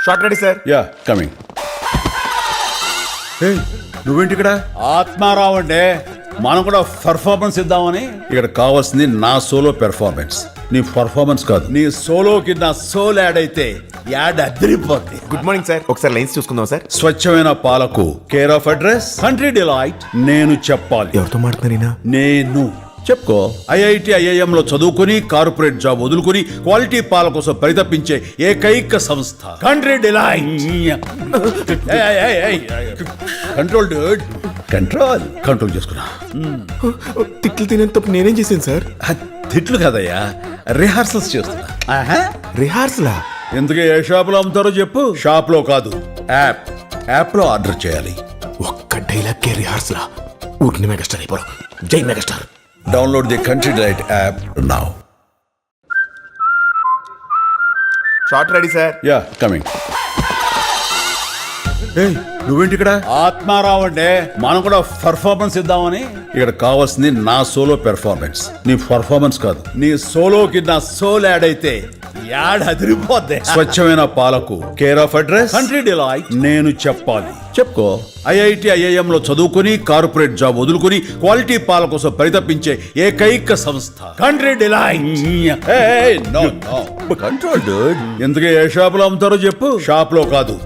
Short ready sir. Yeah coming. నువ్వేంటి ఇక్కడ? ఆత్మారావు అంటే మనం కూడా పర్ఫార్మెన్స్ ఇద్దామని. ఇక్కడ కావాల్సింది నా సోలో పెర్ఫార్మెన్స్, నీ పర్ఫార్మెన్స్ కాదు. నీ సోలోకి నా సోల్ యాడ్ అయితే యాడ్ అదిరిపోద్ది. Good morning sir. ఒకసారి లైన్స్ చూసుకుందాం సార్. స్వచ్ఛమైన పాలకు care of address Country Delight. నేను చెప్పాలి. ఎవరితో మాట్లాడుతున్నారైనా? నేను చెప్పుకో. ఐఐటి ఐఐఎం లో చదువుకుని కార్పొరేట్ జాబ్ వదులుకుని క్వాలిటీ పాల కోసం పరితపించే ఏకైక సంస్థ country delight. Control Dude, control control చేసుకున్నా. తిట్లు తినేంత తప్పు నేనేం చేశాను సార్? తిట్లు కదయ్యా, రిహార్సల్స్ చేస్తున్నా. రిహార్సలా? ఎందుకు ఏ షాప్ లో అమ్ముతారో చెప్పు. షాప్ లో కాదు, యాప్ లో ఆర్డర్ చేయాలి. ఒక్క డైలాగ్ కే రిహార్సలా? ఊరికి మెగాస్టార్ అయిపోవడం. జై megastar. Download the country delight app now. Short ready sir. Yeah coming. నువ్వేంటి ఇక్కడ? ఆత్మారావు అంటే మనం కూడా పర్ఫార్మెన్స్ ఇద్దామని. ఇక్కడ కావాల్సింది నా సోలో పెర్ఫార్మెన్స్, నీ పర్ఫార్మెన్స్ కాదు. నీ సోలోకి నా సోల్ యాడ్ అయితే యాడ్ అదిరిపోద్ది. స్వచ్ఛమైన పాలకు care of address Country Delight. నేను చెప్పాలి. చెప్పుకో. ఐఐటి ఐఐఎం లో చదువుకుని కార్పొరేట్ జాబ్ వదులుకుని క్వాలిటీ పాల కోసం పరితపించే ఏకైక సంస్థ కంట్రీ డిలైట్. Control Dude. ఎందుకు ఏ షాప్ లో అమ్ముతారో చెప్పు. షాప్ లో కాదు,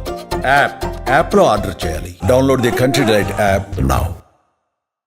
యాప్ లో ఆర్డర్ చేయాలి. Download the country delight app now.